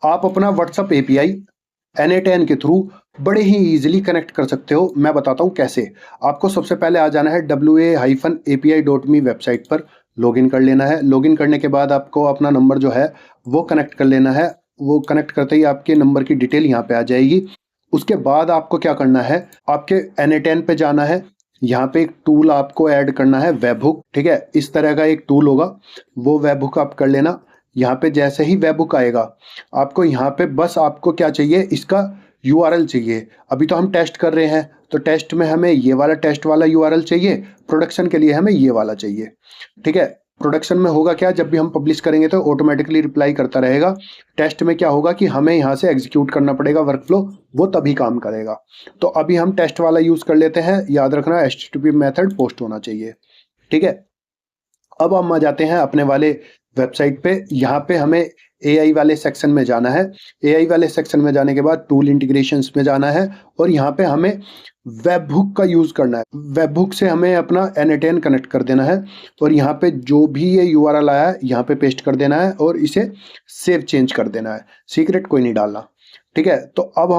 आप अपना WhatsApp API N8N के थ्रू बड़े ही इजीली कनेक्ट कर सकते हो। मैं बताता हूँ कैसे। आपको सबसे पहले आ जाना है wa-api.me वेबसाइट पर, लॉगिन कर लेना है। लॉगिन करने के बाद आपको अपना नंबर जो है वो कनेक्ट कर लेना है। वो कनेक्ट करते ही आपके नंबर की डिटेल यहाँ पे आ जाएगी। उसके बाद आपको क्या करना है, आपके N8N पे जाना है। यहाँ पे एक टूल आपको ऐड करना है, वेबहुक। ठीक है, इस तरह का एक टूल होगा, वो वेबहुक आप कर लेना। यहाँ पे जैसे ही वेबहुक आएगा, आपको यहाँ पे बस आपको क्या चाहिए, इसका URL चाहिए। अभी तो हम टेस्ट कर रहे हैं, तो टेस्ट में हमें ये वाला टेस्ट वाला URL चाहिए, प्रोडक्शन के लिए हमें ये वाला चाहिए। ठीक है, प्रोडक्शन में होगा क्या, जब भी हम पब्लिश करेंगे तो ऑटोमेटिकली रिप्लाई करता रहेगा। टेस्ट में क्या होगा कि हमें यहाँ से एग्जीक्यूट करना पड़ेगा वर्कफ्लो, वो तभी काम करेगा। तो अभी हम टेस्ट वाला यूज़ कर लेते हैं। याद रखना HTTP मेथड पोस्ट होना चाहिए। ठीक है, अब हम आ जाते हैं अपने वाले वेबसाइट पे। यहाँ पे हमें AI वाले सेक्शन में जाना है। AI वाले सेक्शन में जाने के बाद टूल इंटीग्रेशंस में जाना है और यहाँ पे हमें वेबहुक का यूज़ करना है। वेबहुक से हमें अपना N8N कनेक्ट कर देना है और यहाँ पे जो भी ये URL आया है यहाँ पे पेस्ट कर देना है और इसे सेव चेंज कर देना है। सीक्रेट कोई नहीं डालना। ठीक है, तो अब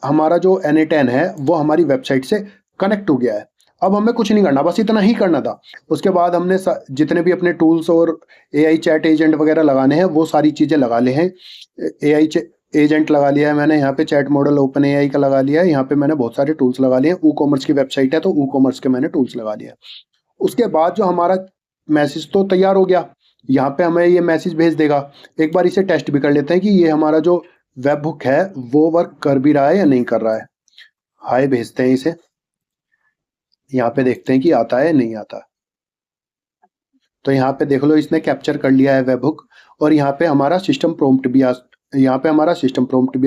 हमारा जो N8N है वो हमारी वेबसाइट से कनेक्ट हो गया है। अब हमें कुछ नहीं करना, बस इतना ही करना था। उसके बाद हमने जितने भी अपने टूल्स और AI चैट एजेंट वगैरह लगाने हैं वो सारी चीज़ें लगा ले हैं। AI एजेंट लगा लिया है मैंने, यहाँ पे चैट मॉडल ओपन AI का लगा लिया है, यहाँ पे मैंने बहुत सारे टूल्स लगा लिए हैं। WooCommerce की वेबसाइट है तो WooCommerce के मैंने टूल्स लगा लिया। उसके बाद जो हमारा मैसेज तो तैयार हो गया, यहाँ पे हमें ये मैसेज भेज देगा। एक बार इसे टेस्ट भी कर लेते हैं कि ये हमारा जो वेबहुक है वो वर्क कर भी रहा है या नहीं कर रहा है। हाय भेजते हैं इसे, यहाँ पे देखते हैं कि आता है नहीं आता। तो यहाँ पे देख लो, इसने कैप्चर कर लिया है वेबहुक और यहाँ पे हमारा सिस्टम प्रॉम्प्ट भी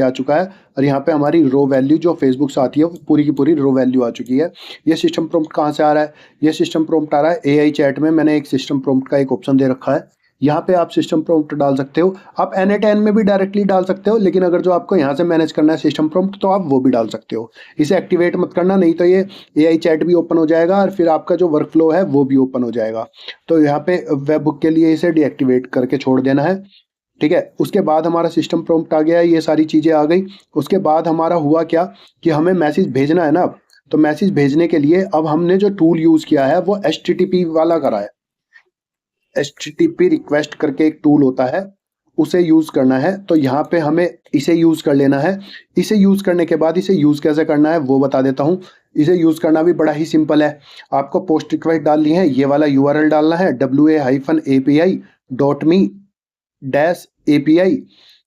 आ चुका है और यहाँ पे हमारी रो वैल्यू जो फेसबुक से आती है वो पूरी की पूरी रो वैल्यू आ चुकी है। ये सिस्टम प्रॉम्प्ट कहाँ से आ रहा है, ये सिस्टम प्रॉम्प्ट आ रहा है AI चैट में। मैंने एक सिस्टम प्रॉम्प्ट का एक ऑप्शन दे रखा है, यहाँ पे आप सिस्टम प्रॉम्प्ट डाल सकते हो। आप N8N में भी डायरेक्टली डाल सकते हो, लेकिन अगर जो आपको यहाँ से मैनेज करना है सिस्टम प्रॉम्प्ट तो आप वो भी डाल सकते हो। इसे एक्टिवेट मत करना, नहीं तो ये AI चैट भी ओपन हो जाएगा और फिर आपका जो वर्कफ्लो है वो भी ओपन हो जाएगा। तो यहाँ पे वेबहुक के लिए इसे डीएक्टिवेट करके छोड़ देना है। ठीक है, उसके बाद हमारा सिस्टम प्रॉम्प्ट आ गया है, ये सारी चीज़ें आ गई। उसके बाद हमारा हुआ क्या कि हमें मैसेज भेजना है ना। तो मैसेज भेजने के लिए अब हमने जो टूल यूज़ किया है वो HTTP वाला करा है। HTTP रिक्वेस्ट करके एक टूल होता है, उसे यूज़ करना है। तो यहाँ पे हमें इसे यूज़ कर लेना है। इसे यूज़ करने के बाद इसे यूज़ कैसे करना है वो बता देता हूँ। इसे यूज़ करना भी बड़ा ही सिंपल है। आपको पोस्ट रिक्वेस्ट डालनी है, ये वाला URL डालना है wa-api.me-api।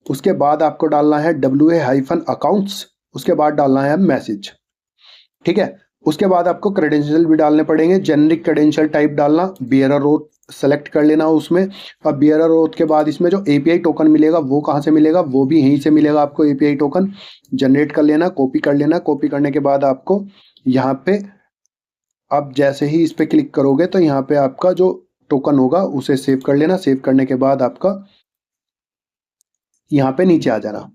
उसके बाद आपको डालना है wa-accounts, उसके बाद डालना है मैसेज। ठीक है, उसके बाद आपको क्रेडेंशियल भी डालने पड़ेंगे। जेनरिक क्रेडेंशियल टाइप डालना, बियरर ओथ सेलेक्ट कर लेना उसमें। अब बियरर ओथ के बाद इसमें जो API टोकन मिलेगा वो कहाँ से मिलेगा, वो भी यहीं से मिलेगा। आपको API टोकन जनरेट कर लेना, कॉपी कर लेना। कॉपी करने के बाद आपको यहाँ पे आप जैसे ही इस पर क्लिक करोगे तो यहाँ पे आपका जो टोकन होगा उसे सेव कर लेना। सेव करने के बाद आपका यहाँ पे नीचे आ जाना।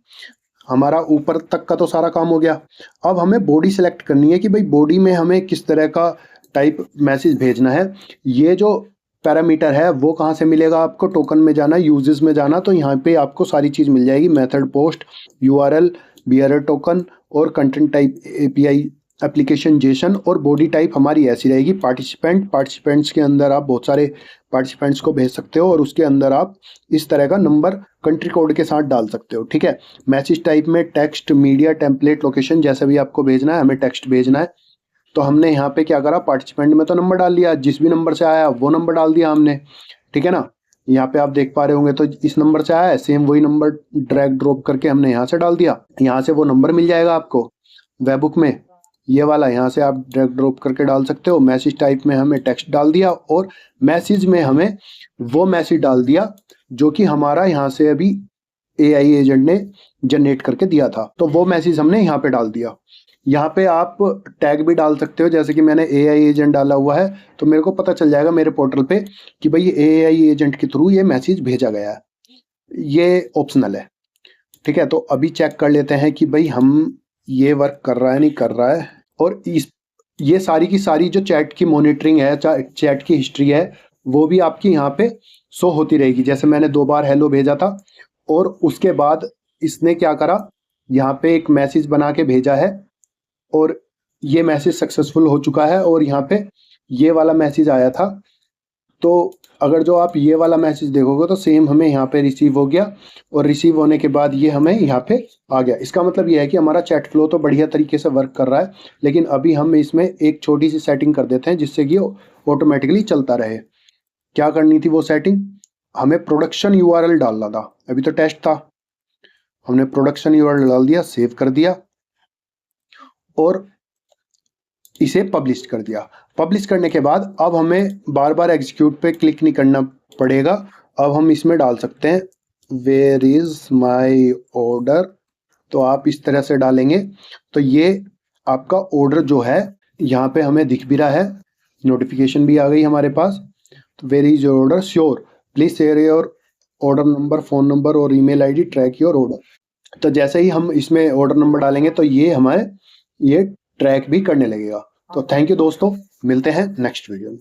हमारा ऊपर तक का तो सारा काम हो गया। अब हमें बॉडी सेलेक्ट करनी है कि भाई बॉडी में हमें किस तरह का टाइप मैसेज भेजना है। ये जो पैरामीटर है वो कहाँ से मिलेगा, आपको टोकन में जाना, यूजेस में जाना। तो यहाँ पे आपको सारी चीज़ मिल जाएगी, method, post, URL, bearer token और content type API application JSON. और बॉडी टाइप हमारी ऐसी रहेगी पार्टिसिपेंट्स के अंदर आप बहुत सारे पार्टिसिपेंट्स को भेज सकते हो और उसके अंदर आप इस तरह का नंबर कंट्री कोड के साथ डाल सकते हो। ठीक है, मैसेज टाइप में टेक्स्ट, मीडिया, टेम्पलेट, लोकेशन, जैसा भी आपको भेजना है। हमें टेक्स्ट भेजना है तो हमने यहाँ पे क्या करा, पार्टिसिपेंट में तो नंबर डाल दिया, जिस भी नंबर से आया वो नंबर डाल दिया हमने। ठीक है ना, यहाँ पे आप देख पा रहे होंगे तो इस नंबर से आया है, सेम वही नंबर ड्रैग ड्रॉप करके हमने यहाँ से डाल दिया। यहाँ से वो नंबर मिल जाएगा आपको वेबबुक में, ये वाला यहाँ से आप ड्रैग ड्रॉप करके डाल सकते हो। मैसेज टाइप में हमें टेक्स्ट डाल दिया और मैसेज में हमें वो मैसेज डाल दिया जो कि हमारा यहाँ से अभी AI एजेंट ने जनरेट करके दिया था। तो वो मैसेज हमने यहाँ पे डाल दिया। यहाँ पे आप टैग भी डाल सकते हो, जैसे कि मैंने AI एजेंट डाला हुआ है तो मेरे को पता चल जाएगा मेरे पोर्टल पे कि भाई AI एजेंट के थ्रू ये मैसेज भेजा गया है। ये ऑप्शनल है। ठीक है, तो अभी चेक कर लेते हैं कि भाई हम ये वर्क कर रहा है नहीं कर रहा है। और ये सारी की सारी जो चैट की मॉनिटरिंग है, चैट की हिस्ट्री है, वो भी आपकी यहाँ पे शो होती रहेगी। जैसे मैंने 2 बार हेलो भेजा था और उसके बाद इसने क्या करा, यहाँ पे एक मैसेज बना के भेजा है और ये मैसेज सक्सेसफुल हो चुका है और यहाँ पे ये वाला मैसेज आया था। तो अगर जो आप ये वाला मैसेज देखोगे तो सेम हमें यहाँ पे रिसीव हो गया और रिसीव होने के बाद ये हमें यहाँ पे आ गया। इसका मतलब ये है कि हमारा चैट फ्लो तो बढ़िया तरीके से वर्क कर रहा है, लेकिन अभी हम इसमें एक छोटी सी सेटिंग कर देते हैं जिससे कि ऑटोमेटिकली चलता रहे। क्या करनी थी वो सेटिंग, हमें प्रोडक्शन यूआरएल डालना था। अभी तो टेस्ट था, हमने प्रोडक्शन यूआरएल डाल दिया, सेव कर दिया और इसे पब्लिश कर दिया। पब्लिश करने के बाद अब हमें बार बार एग्जीक्यूट पे क्लिक नहीं करना पड़ेगा। अब हम इसमें डाल सकते हैं वेयर इज माई ऑर्डर। तो आप इस तरह से डालेंगे तो ये आपका ऑर्डर जो है यहाँ पे हमें दिख भी रहा है, नोटिफिकेशन भी आ गई हमारे पास। तो where is your order, sure please share your order number, phone number और email ID, track your order. तो जैसे ही हम इसमें ऑर्डर नंबर डालेंगे तो ये हमारे ये ट्रैक भी करने लगेगा। तो थैंक यू दोस्तों, मिलते हैं नेक्स्ट वीडियो में।